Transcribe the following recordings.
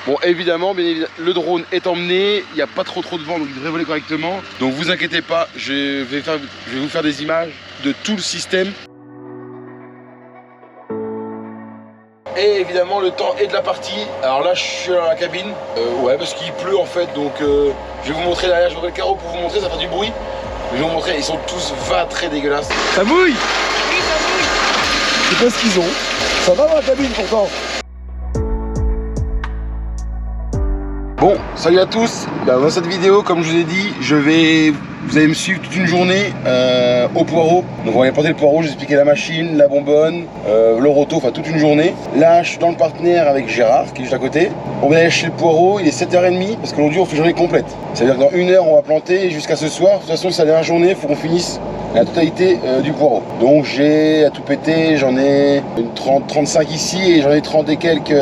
Bon, évidemment, le drone est emmené, il n'y a pas trop de vent, donc il devrait voler correctement. Donc vous inquiétez pas, je vais vous faire des images de tout le système. Et évidemment le temps est de la partie. Alors là je suis dans la cabine, ouais, parce qu'il pleut en fait, donc je vais vous montrer derrière, je vais ouvrir le carreau pour vous montrer, ça fait du bruit. Je vais vous montrer, ils sont tous très dégueulasses. Ça mouille. Oui, ça mouille. Je sais pas ce qu'ils ont. Ça va dans la cabine pourtant. Bon, salut à tous. Dans cette vidéo, comme je vous ai dit, vous allez me suivre toute une journée au poireau. Donc on va aller porter le poireau, j'ai expliqué la machine, la bonbonne, le roto, enfin toute une journée. Là, je suis dans le partenaire avec Gérard, qui est juste à côté. On va aller acheter le poireau, il est 7h30, parce qu'aujourd'hui on fait journée complète. C'est-à-dire que dans 1 heure, on va planter jusqu'à ce soir. De toute façon, c'est la dernière journée, il faut qu'on finisse la totalité du poireau. Donc j'ai à tout péter, j'en ai une 35 ici et j'en ai 30 et quelques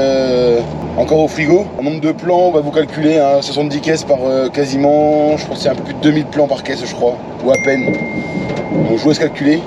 encore au frigo. En nombre de plants, on va vous calculer, hein, 70 caisses par quasiment, je pense que c'est un peu plus de 2000 plants par caisse, je crois, ou à peine. Donc je vous laisse calculer.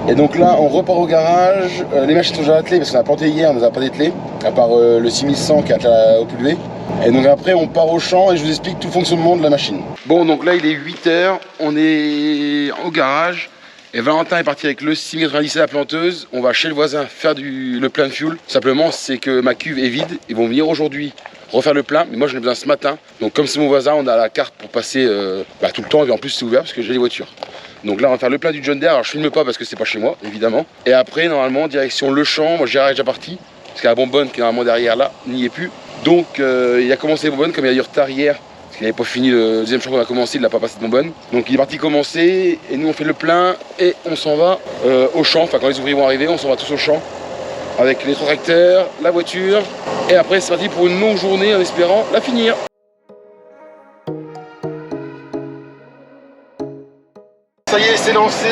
Et donc là, on repart au garage. Les machines sont déjà attelées parce qu'on a planté hier, on ne les a pas dételées, à part le 6100 qui est attelé au pulvé. Et donc après, on part au champ et je vous explique tout le fonctionnement de la machine. Bon, donc là, il est 8h, on est au garage. Et Valentin est parti avec le 6,90 à la planteuse. On va chez le voisin faire le plein de fuel. Simplement, c'est que ma cuve est vide. Ils vont venir aujourd'hui refaire le plein. Mais moi, j'en ai besoin ce matin. Donc, comme c'est mon voisin, on a la carte pour passer tout le temps. Et en plus, c'est ouvert parce que j'ai les voitures. Donc là, on va faire le plein du John Deere. Alors, je filme pas parce que c'est pas chez moi, évidemment. Et après, normalement, direction le champ. Moi, Gérard est déjà parti. Parce que la bonbonne qui est normalement derrière là n'y est plus. Donc, il a commencé les bonbonnes comme il y a du retard hier. Il n'avait pas fini le deuxième champ qu'on a commencé, il n'a pas passé de bonbonne. Donc il est parti commencer et nous on fait le plein et on s'en va au champ. Enfin quand les ouvriers vont arriver, on s'en va tous au champ avec les 3 tracteurs, la voiture. Et après c'est parti pour une longue journée en espérant la finir. Ça y est, c'est lancé.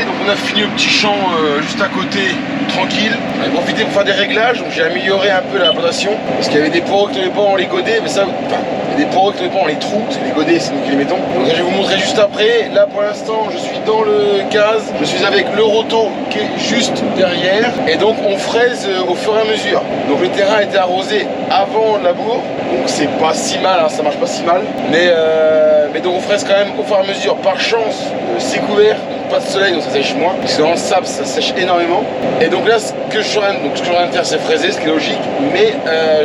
Donc on a fini le petit champ juste à côté, tranquille. J'en ai profité pour faire des réglages, donc j'ai amélioré un peu la plantation. Parce qu'il y avait des poireaux qui ne tenaient pas, on les godait, mais ça, il y a des poireaux qui ne tenaient pas, on les trouve, parce que les godets, c'est nous qui les mettons. Donc ça, je vais vous montrer juste après. Là pour l'instant, je suis dans le gaz, je suis avec le roto qui est juste derrière. Et donc on fraise au fur et à mesure. Donc le terrain a été arrosé avant le labour, donc c'est pas si mal, hein, ça marche pas si mal. Mais donc on fraise quand même au fur et à mesure. Par chance, c'est couvert, donc pas de soleil, donc ça sèche moins. Parce que dans le sable, ça sèche énormément. Et donc là, ce que je suis en train de faire, c'est fraiser, ce qui est logique. Mais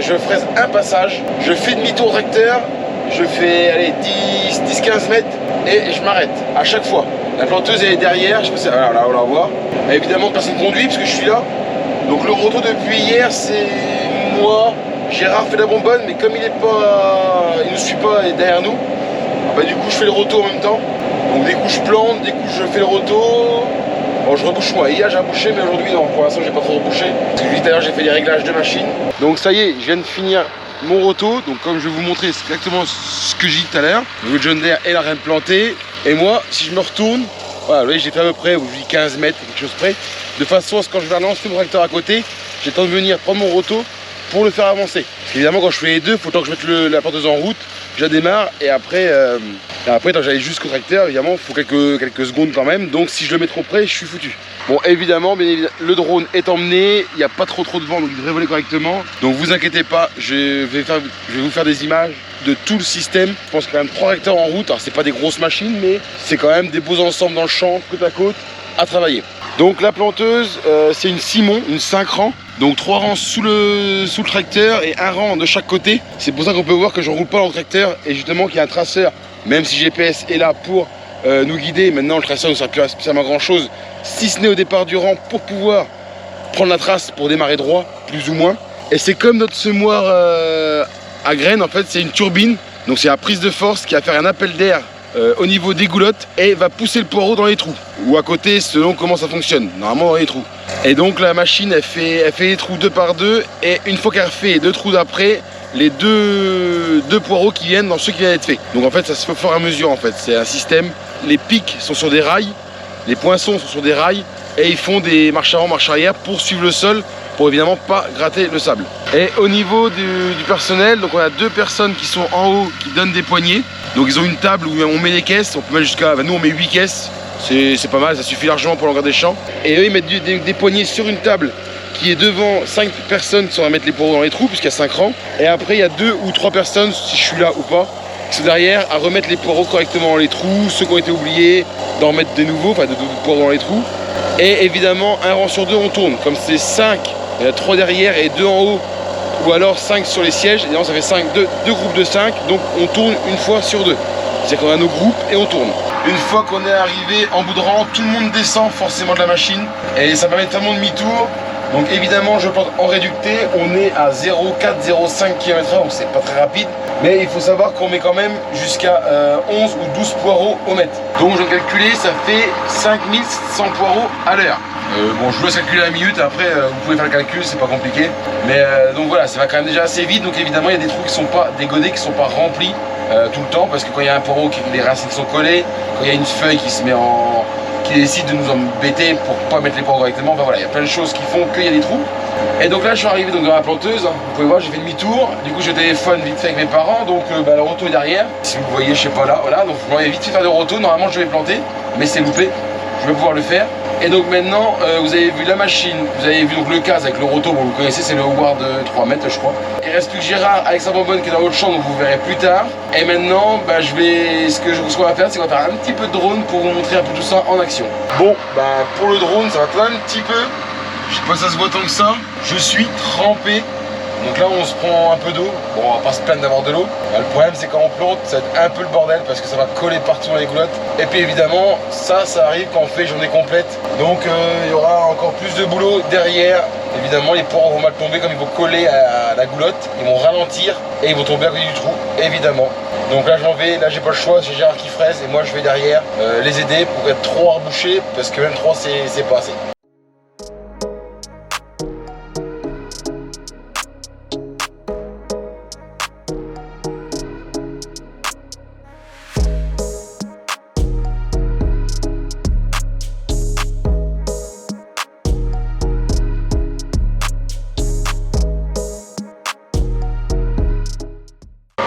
je fraise un passage, je fais demi-tour tracteur, je fais allez, 10-15 mètres et je m'arrête à chaque fois. La planteuse elle est derrière, je sais pas, là on la voit. Et évidemment, personne ne conduit parce que je suis là. Donc le roto depuis hier, c'est moi. Gérard fait la bonbonne, mais comme il ne suit pas derrière nous, du coup je fais le roto en même temps. Donc des coups je plante, des coups je fais le roto. Bon, je rebouche moi. Hier j'ai rebouché, mais aujourd'hui non, pour l'instant j'ai pas trop rebouché. Parce que tout à l'heure j'ai fait des réglages de machine. Donc ça y est, je viens de finir mon roto. Donc comme je vais vous montrer, c'est exactement ce que j'ai dit tout à l'heure. Le John Deere est la reine plantée. Et moi, si je me retourne, voilà, vous voyez, j'ai fait à peu près, je dis 15 mètres, quelque chose près. De façon à ce que quand je vais lancer mon tracteur à côté, j'ai le temps de venir prendre mon roto pour le faire avancer. Parce qu'évidemment quand je fais les deux, il faut tant que je mette la planteuse en route, je la démarre et après tant que j'aille jusqu'au tracteur, évidemment il faut quelques secondes quand même, donc si je le mets trop près, je suis foutu. Bon évidemment, le drone est emmené, il n'y a pas trop de vent, donc il devrait voler correctement. Donc vous inquiétez pas, je vais vous faire des images de tout le système. Je pense qu'il y a quand même 3 tracteurs en route, alors c'est pas des grosses machines, mais c'est quand même des beaux ensembles dans le champ, côte à côte, à travailler. Donc la planteuse, c'est une Simon, une 5 rangs. Donc 3 rangs sous le tracteur et 1 rang de chaque côté. C'est pour ça qu'on peut voir que je ne roule pas dans le tracteur et justement qu'il y a un traceur, même si GPS est là pour nous guider. Maintenant le traceur ne sert plus à spécialement grand chose, si ce n'est au départ du rang pour pouvoir prendre la trace pour démarrer droit, plus ou moins. Et c'est comme notre semoir à graines, en fait c'est une turbine. Donc c'est la prise de force qui va faire un appel d'air au niveau des goulottes et va pousser le poireau dans les trous ou à côté selon comment ça fonctionne, normalement dans les trous. Et donc la machine elle fait les trous 2 par 2 et une fois qu'elle fait 2 trous d'après, les deux poireaux qui viennent dans ceux qui viennent d'être faits. Donc en fait ça se fait au fur et à mesure en fait, c'est un système. Les pics sont sur des rails, les poinçons sont sur des rails et ils font des marches avant, marches arrière pour suivre le sol, pour évidemment pas gratter le sable. Et au niveau du personnel, donc on a 2 personnes qui sont en haut qui donnent des poignées. Donc ils ont une table où on met des caisses, on peut mettre jusqu'à, nous on met 8 caisses, c'est pas mal, ça suffit largement pour l'engrais des champs. Et eux ils mettent des poignées sur une table qui est devant 5 personnes qui sont à mettre les poireaux dans les trous, puisqu'il y a 5 rangs. Et après, il y a 2 ou 3 personnes, si je suis là ou pas, qui sont derrière à remettre les poireaux correctement dans les trous, ceux qui ont été oubliés, d'en remettre des nouveaux, enfin de poireaux dans les trous. Et évidemment, un rang sur 2, on tourne. Comme c'est 5, il y en a 3 derrière et 2 en haut, ou alors 5 sur les sièges, évidemment ça fait 2 groupes de 5, donc on tourne une fois sur 2. C'est-à-dire qu'on a nos groupes et on tourne. Une fois qu'on est arrivé en bout de rang, tout le monde descend forcément de la machine et ça permet de faire mon demi-tour. Donc évidemment je plante en réducté, on est à 0,4-0,5 km/h, donc c'est pas très rapide. Mais il faut savoir qu'on met quand même jusqu'à 11 ou 12 poireaux au mètre. Donc je vais calculer, ça fait 5100 poireaux à l'heure. Bon, je dois calculer la minute, après vous pouvez faire le calcul, c'est pas compliqué. Mais donc voilà, ça va quand même déjà assez vite. Donc évidemment il y a des trous qui sont pas, des godets qui sont pas remplis tout le temps, parce que quand il y a un poireau, les racines sont collées, quand il y a une feuille qui se met en... qui décide de nous embêter pour pas mettre les poireaux correctement, enfin voilà, il y a plein de choses qui font qu'il y a des trous. Et donc là je suis arrivé donc dans la planteuse, vous pouvez voir j'ai fait demi-tour, du coup je téléphone vite fait avec mes parents, donc le roto est derrière, si vous voyez je sais pas là, voilà, donc je m'en vais vite fait faire le roto, normalement je vais planter, mais c'est loupé, je vais pouvoir le faire. Et donc maintenant vous avez vu la machine, vous avez vu donc le case avec le roto, bon vous connaissez c'est le Howard de 3 mètres je crois. Il reste plus que Gérard avec sa bonbonne qui est dans l'autre champ, donc vous verrez plus tard. Et maintenant ce qu'on va faire c'est qu'on va faire un petit peu de drone pour vous montrer un peu tout ça en action. Bon pour le drone ça va être un petit peu, je sais pas si ça se voit tant que ça, je suis trempé. Donc là on se prend un peu d'eau, bon on va pas se plaindre d'avoir de l'eau. Le problème c'est quand on plante, ça va être un peu le bordel parce que ça va coller partout dans les goulottes. Et puis évidemment ça arrive quand on fait journée complète. Donc il y aura encore plus de boulot derrière. Évidemment les poireaux vont mal tomber comme ils vont coller à la goulotte, ils vont ralentir et ils vont tomber à côté du trou, évidemment. Donc là j'en vais, là j'ai pas le choix, c'est Gérard qui fraise et moi je vais derrière les aider pour être trop rebouché parce que même 3 c'est pas assez.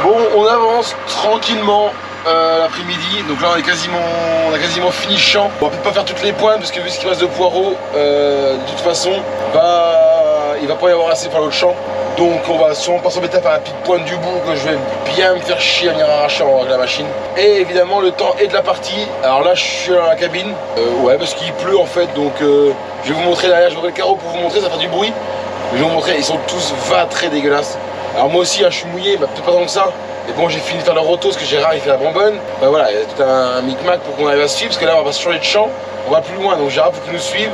Bon, on avance tranquillement l'après-midi, donc là on a quasiment fini le champ. On va peut-être pas faire toutes les pointes parce que vu ce qui reste de poireaux, de toute façon, il va pas y avoir assez pour l'autre champ. Donc on va sûrement pas s'embêter à faire la petite pointe du bout que je vais bien me faire chier à venir arracher avec la machine. Et évidemment le temps est de la partie. Alors là je suis dans la cabine, ouais parce qu'il pleut en fait, donc je vais vous montrer derrière, je vais ouvrir le carreau pour vous montrer, ça fait du bruit. Mais je vais vous montrer, ils sont tous très dégueulasses. Alors moi aussi je suis mouillé, peut-être pas tant que ça. Et bon j'ai fini de faire le roto parce que Gérard il fait la bonbonne. Voilà, il y a tout un micmac pour qu'on arrive à se suivre parce que là on va se changer de champ, on va plus loin, donc Gérard faut qu'il nous suive.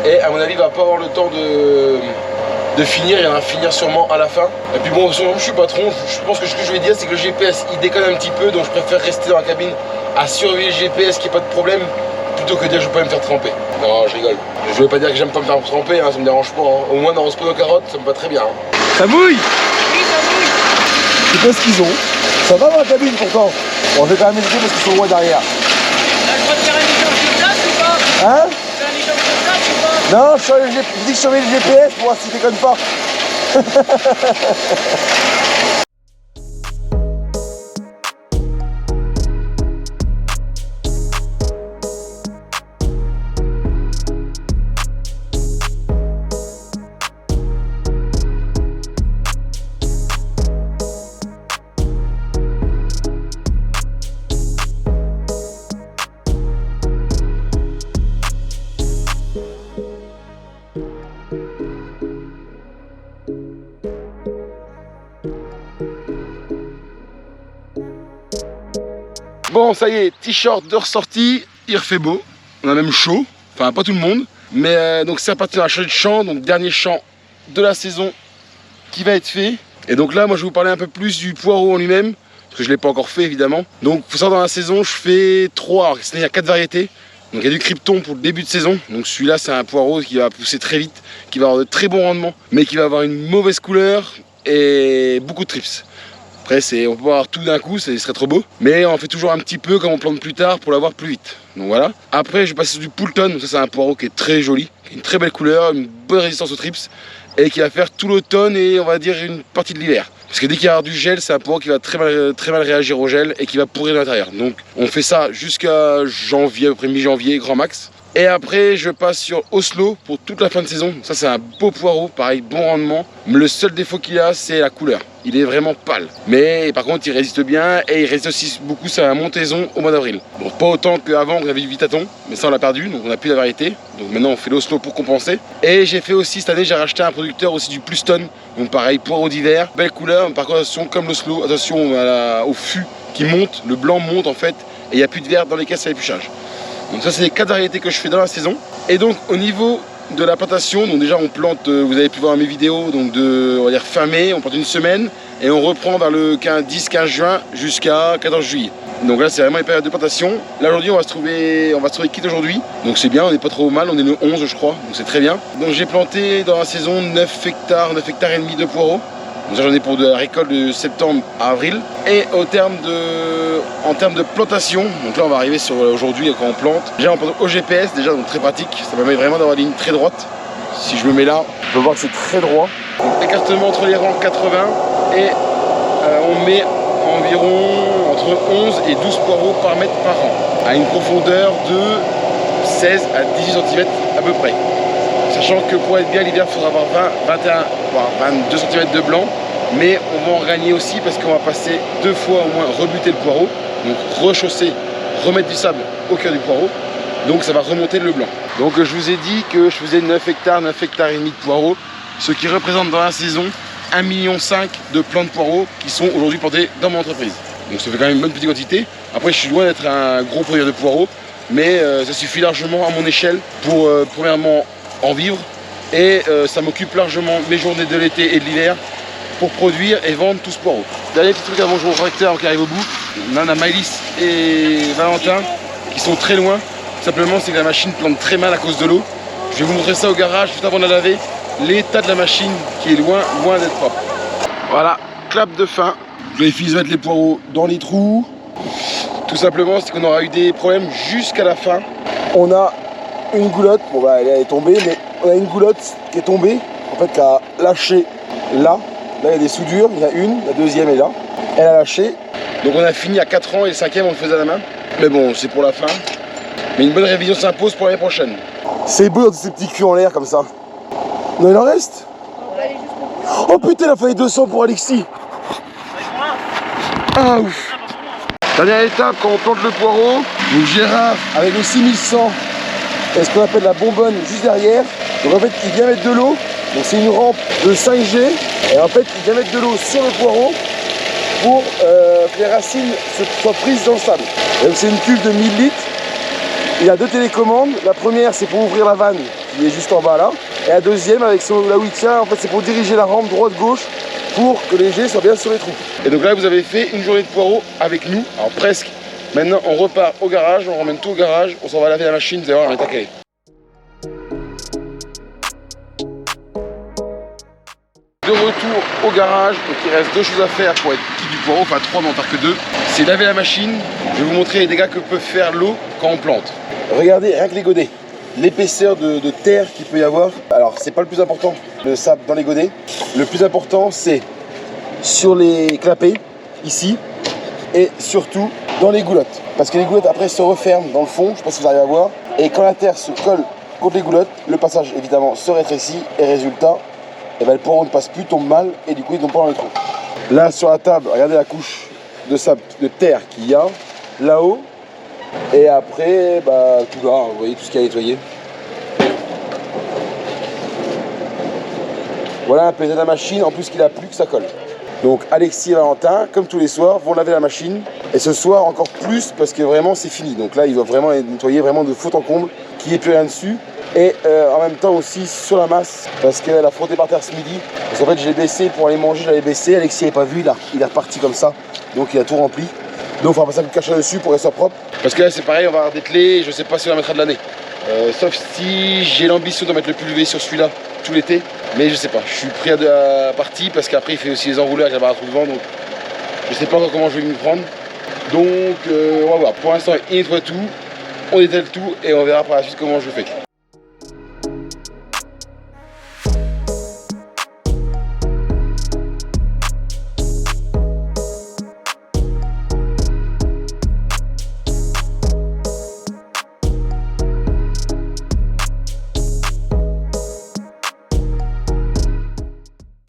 Et à mon avis il va pas avoir le temps de finir, il va finir sûrement à la fin. Et puis bon, je suis patron, je pense que ce que je vais dire c'est que le GPS il déconne un petit peu, donc je préfère rester dans la cabine à surveiller le GPS qu'il n'y ait pas de problème plutôt que de dire je vais pas me faire tremper. Non, je rigole. Je veux pas dire que j'aime pas me faire tremper, ça me dérange pas. Au moins dans le spot aux carottes, ça me va très bien. Ça mouille. Oui, ça mouille. Je sais pas ce qu'ils ont. Ça va dans la cabine pourtant. Bon, je vais quand même éviter parce qu'ils sont loin derrière. Là, je peux te faire un échange de place ou pas? Hein? Tu fais un échange de place ou pas? Non, je dis que je surveille le GPS pour voir s'il déconne pas. Bon, ça y est, t-shirt de ressortie, il refait beau, on a même chaud, enfin pas tout le monde, mais donc c'est reparti dans la changer de champ, donc dernier champ de la saison qui va être fait. Et donc là, moi je vais vous parler un peu plus du poireau en lui-même, parce que je ne l'ai pas encore fait évidemment. Donc faut savoir dans la saison, je fais 3, c'est-à-dire il y a 4 variétés. Donc il y a du Krypton pour le début de saison, donc celui-là c'est un poireau qui va pousser très vite, qui va avoir de très bons rendements, mais qui va avoir une mauvaise couleur et beaucoup de trips. Après, on peut pas avoir tout d'un coup, ce serait trop beau. Mais on fait toujours un petit peu comme on plante plus tard pour l'avoir plus vite. Donc voilà. Après, je vais passer sur du Poulton. Donc ça, c'est un poireau qui est très joli, qui a une très belle couleur, une bonne résistance aux trips. Et qui va faire tout l'automne et on va dire une partie de l'hiver. Parce que dès qu'il y a du gel, c'est un poireau qui va très mal réagir au gel et qui va pourrir de l'intérieur. Donc on fait ça jusqu'à janvier, à peu près mi-janvier, grand max. Et après, je passe sur Oslo pour toute la fin de saison. Ça, c'est un beau poireau, pareil, bon rendement. Le seul défaut qu'il a, c'est la couleur. Il est vraiment pâle. Mais par contre, il résiste bien et il résiste aussi beaucoup sur la montaison au mois d'avril. Bon, pas autant qu'avant, on avait du Vitaton, mais ça, on l'a perdu, donc on n'a plus la variété. Donc maintenant, on fait l'Oslo pour compenser. Et j'ai fait aussi, cette année, j'ai racheté un producteur aussi du Pluston. Donc pareil, poireau d'hiver, belle couleur. Par contre, attention, comme l'Oslo, attention au fût qui monte. Le blanc monte en fait, et il n'y a plus de vert dans les caisses à l'épluchage. Donc ça, c'est les 4 variétés que je fais dans la saison. Et donc au niveau de la plantation, donc déjà on plante, vous avez pu voir mes vidéos, donc on va dire fin mai, on plante une semaine et on reprend vers le 10-15 juin jusqu'à 14 juillet. Donc là c'est vraiment les périodes de plantation. Là aujourd'hui on va se trouver quitte aujourd'hui, donc c'est bien, on n'est pas trop mal, on est le 11 je crois, donc c'est très bien. Donc j'ai planté dans la saison 9 hectares et demi de poireaux. Donc j'en ai pour de la récolte de septembre à avril. Et en termes de plantation, donc là on va arriver sur aujourd'hui quand on plante. Déjà on plante au GPS, déjà donc très pratique, ça permet vraiment d'avoir une ligne très droite. Si je me mets là, on peut voir que c'est très droit. Donc écartement entre les rangs 80 et on met environ entre 11 et 12 poireaux par mètre par rang, à une profondeur de 16 à 18 cm à peu près. Sachant que pour être bien l'hiver, il faudra avoir 20, 21, voire 22 cm de blanc. Mais on va en gagner aussi parce qu'on va passer 2 fois au moins rebuter le poireau. Donc rechausser, remettre du sable au cœur du poireau. Donc ça va remonter le blanc. Donc je vous ai dit que je faisais 9 hectares et demi de poireaux. Ce qui représente dans la saison 1,5 million de plants de poireaux qui sont aujourd'hui plantés dans mon entreprise. Donc ça fait quand même une bonne petite quantité. Après je suis loin d'être un gros producteur de poireaux. Mais ça suffit largement à mon échelle pour premièrement en vivre et ça m'occupe largement mes journées de l'été et de l'hiver pour produire et vendre tout ce poireau. Dernier petit truc avant que je vous tracteur qui arrive au bout, là on a Maëlys et Valentin qui sont très loin. Simplement c'est que la machine plante très mal à cause de l'eau. Je vais vous montrer ça au garage juste avant de la laver, l'état de la machine qui est loin d'être propre. Voilà, clap de fin. Les filles mettent les poireaux dans les trous. Tout simplement c'est qu'on aura eu des problèmes jusqu'à la fin. On a une goulotte, bon bah elle est tombée, mais on a une goulotte qui est tombée, en fait qui a lâché là. Là il y a des soudures, il y en a une, la deuxième est là. Elle a lâché. Donc on a fini à 4 ans et le 5e on le faisait à la main. Mais bon, c'est pour la fin. Mais une bonne révision s'impose pour l'année prochaine. C'est beau ces petits culs en l'air comme ça. Non, il en reste. Oh putain, il a fallu 200 pour Alexis. Ah ouf. Dernière étape quand on plante le poireau. Donc Gérard avec le 6100 et ce qu'on appelle la bonbonne juste derrière. Donc en fait il vient mettre de l'eau. Donc c'est une rampe de 5G. Et en fait il vient mettre de l'eau sur le poireau pour que les racines soient prises dans le sable. Donc c'est une cuve de 1000 litres. Il y a 2 télécommandes. La première c'est pour ouvrir la vanne qui est juste en bas là. Et la deuxième avec là où il tient, en fait c'est pour diriger la rampe droite-gauche pour que les jets soient bien sur les trous. Et donc là vous avez fait une journée de poireau avec nous, alors presque. Maintenant on repart au garage, on ramène tout au garage, on s'en va laver la machine, vous allez voir, on est taqué. De retour au garage, donc il reste 2 choses à faire pour être quitte du poireau, enfin 3 mais on part que 2. C'est laver la machine, je vais vous montrer les dégâts que peut faire l'eau quand on plante. Regardez, rien que les godets. L'épaisseur de terre qu'il peut y avoir. Alors c'est pas le plus important, le sable dans les godets. Le plus important c'est sur les clapets, ici, et surtout dans les goulottes. Parce que les goulottes après se referment dans le fond, je pense que vous arrivez à voir. Et quand la terre se colle contre les goulottes, le passage évidemment se rétrécit et résultat, et ben, le poireau ne passe plus, tombe mal et du coup il tombe pas dans le trou. Là sur la table, regardez la couche de sable, de terre qu'il y a là-haut. Et après, bah, tout là, vous voyez tout ce qu'il y a à nettoyer. Voilà un peu de la machine, en plus qu'il a plu que ça colle. Donc Alexis et Valentin, comme tous les soirs, vont laver la machine. Et ce soir encore plus parce que vraiment c'est fini. Donc là ils doivent vraiment nettoyer vraiment de fond en comble, qu'il n'y ait plus rien dessus. Et en même temps aussi sur la masse, parce qu'elle a frotté par terre ce midi. Parce qu'en fait je l'ai baissé pour aller manger, je l'avais baissé, Alexis n'avait pas vu, il est reparti comme ça. Donc il a tout rempli. Donc il faudra passer un coup de cachet dessus pour qu'elle soit propre. Parce que là c'est pareil, on va avoir des clés, je sais pas si on la mettra de l'année. Sauf si j'ai l'ambition de mettre le pulvé sur celui-là tout l'été. Mais je sais pas, je suis pris à la partie parce qu'après il fait aussi les enrouleurs avec la barre à trous devant. Donc je sais pas encore comment je vais m'y prendre. Donc on va voir, pour l'instant il nettoie tout, on étale tout et on verra par la suite comment je fais.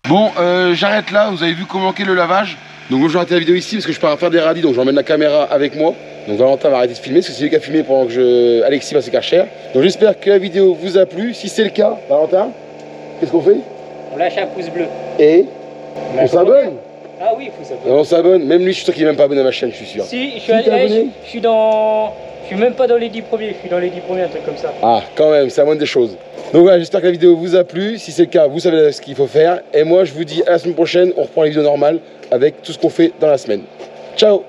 Bon, j'arrête là, vous avez vu comment est le lavage. Donc moi je vais arrêter la vidéo ici parce que je pars faire des radis, donc j'emmène la caméra avec moi. Donc Valentin va arrêter de filmer parce que c'est lui qui a filmé pendant que Alexis va se Karcher. Donc j'espère que la vidéo vous a plu. Si c'est le cas, Valentin, qu'est-ce qu'on fait? On lâche un pouce bleu. Et on s'abonne. Ah oui, il faut s'abonner. On s'abonne, même lui je suis sûr qu'il n'est même pas abonné à ma chaîne, je suis sûr. Si, je suis dans... Je suis même pas dans les 10 premiers, je suis dans les 10 premiers, un truc comme ça. Ah, quand même, c'est la moindre des choses. Donc voilà, j'espère que la vidéo vous a plu. Si c'est le cas, vous savez ce qu'il faut faire. Et moi, je vous dis à la semaine prochaine, on reprend les vidéos normales avec tout ce qu'on fait dans la semaine. Ciao!